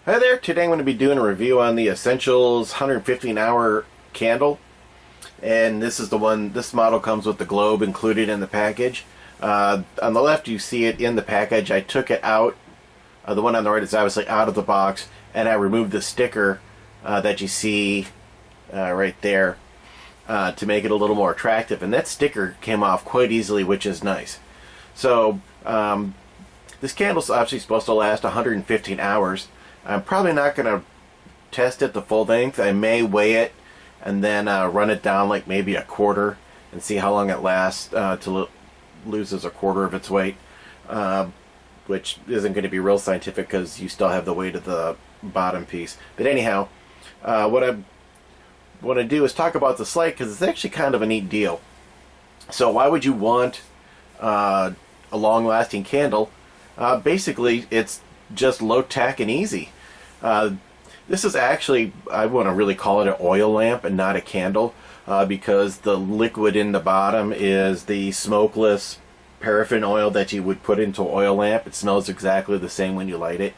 Hi there, today I'm going to be doing a review on the Essentials 115-hour candle. And this is the one, this model comes with the globe included in the package. On the left you see it in the package. I took it out. The one on the right is obviously out of the box. And I removed the sticker that you see right there to make it a little more attractive. And that sticker came off quite easily, which is nice. So this candle's obviously supposed to last 115 hours. I'm probably not going to test it the full length. I may weigh it and then run it down like maybe a quarter and see how long it lasts till it loses a quarter of its weight, which isn't going to be real scientific because you still have the weight of the bottom piece. But anyhow, what I want to do is talk about this light because it's actually kind of a neat deal. So why would you want a long-lasting candle? Basically, it's just low tech and easy. This is actually, I want to really call it an oil lamp and not a candle, because the liquid in the bottom is the smokeless paraffin oil that you would put into an oil lamp. It smells exactly the same when you light it.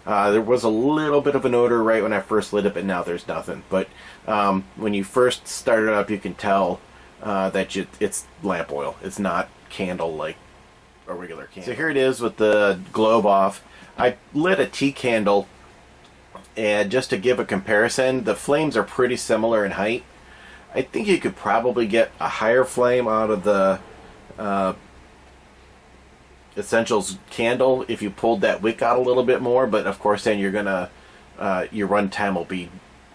There was a little bit of an odor right when I first lit it, but now there's nothing. But when you first start it up, you can tell that it's lamp oil. It's not candle like a regular candle. So here it is with the globe off. I lit a tea candle, and just to give a comparison, the flames are pretty similar in height. I think you could probably get a higher flame out of the Essentials candle if you pulled that wick out a little bit more, but of course then you're gonna your run time will be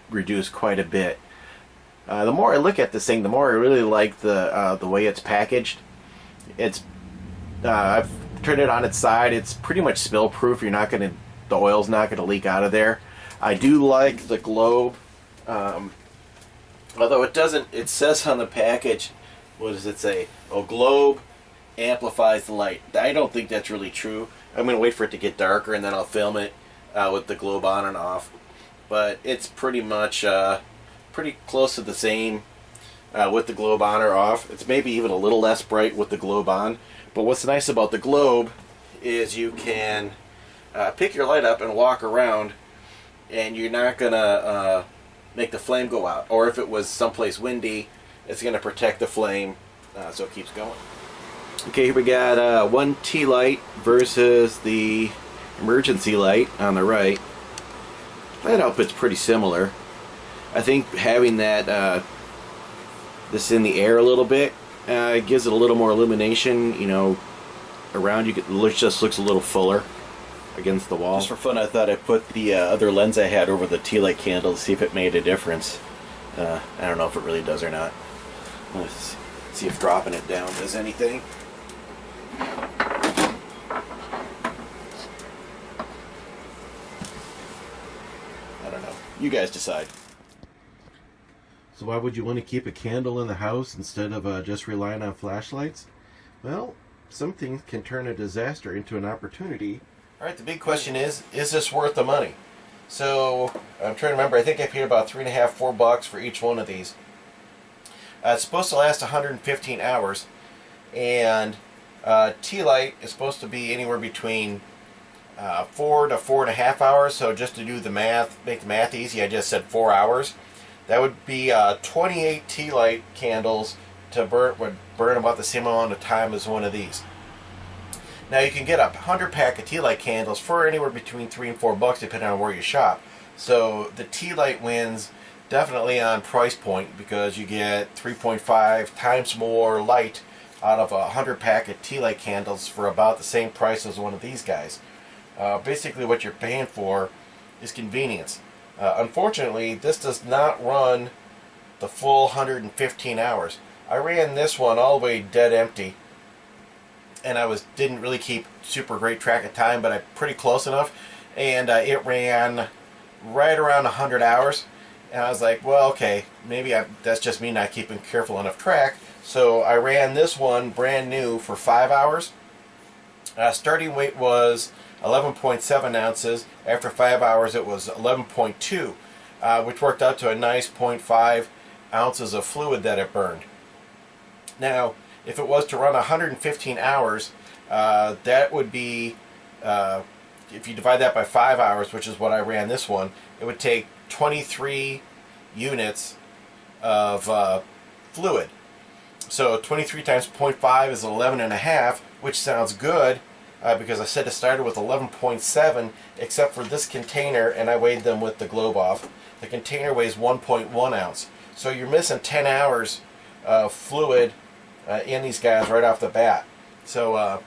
reduced quite a bit. The more I look at this thing, the more I really like the way it's packaged. It's I've turned it on its side. It's pretty much spill proof. The oil's not gonna leak out of there. I do like the globe, although it says on the package, what does it say? Oh, globe amplifies the light. I don't think that's really true. I'm gonna wait for it to get darker and then I'll film it with the globe on and off. But it's pretty much pretty close to the same with the globe on or off. It's maybe even a little less bright with the globe on. But what's nice about the globe is you can pick your light up and walk around, and you're not gonna make the flame go out. Or if it was someplace windy, it's gonna protect the flame so it keeps going. Okay, here we got one tea light versus the emergency light on the right. That output's pretty similar. I think having that this in the air a little bit gives it a little more illumination, you know, around you. It just looks a little fuller against the wall. Just for fun, I thought I'd put the other lens I had over the tea light candle to see if it made a difference. I don't know if it really does or not. Let's see if dropping it down does anything. I don't know. You guys decide. So why would you want to keep a candle in the house instead of just relying on flashlights? Well, some things can turn a disaster into an opportunity. Alright, the big question is this worth the money? So, I'm trying to remember, I think I paid about $3.50, $4 for each one of these. It's supposed to last 115 hours, and tea light is supposed to be anywhere between 4 to 4.5 hours, so just to do the math, make the math easy, I just said 4 hours. That would be 28 tea light candles would burn about the same amount of time as one of these. Now you can get a 100-pack of tea light candles for anywhere between $3 and $4 depending on where you shop. So the tea light wins definitely on price point because you get 3.5 times more light out of a 100-pack of tea light candles for about the same price as one of these guys. Basically what you're paying for is convenience. Unfortunately, this does not run the full 115 hours. I ran this one all the way dead empty, and I didn't really keep super great track of time, but I'm pretty close enough, and it ran right around 100 hours, and I was like, well, okay, maybe that's just me not keeping careful enough track. So I ran this one brand new for 5 hours. Starting weight was 11.7 ounces. After 5 hours it was 11.2, which worked out to a nice 0.5 ounces of fluid that it burned. Now, if it was to run 115 hours, that would be if you divide that by 5 hours, which is what I ran this one, it would take 23 units of fluid. So 23 times 0.5 is 11.5, which sounds good because I said it started with 11.7, except for this container, and I weighed them with the globe off. The container weighs 1.1 ounce. So you're missing 10 hours of fluid in these guys right off the bat. So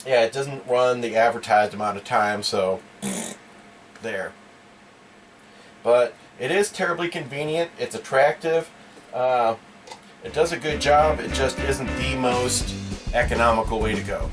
yeah, it doesn't run the advertised amount of time, so there. But it is terribly convenient. It's attractive. It does a good job. It just isn't the most economical way to go.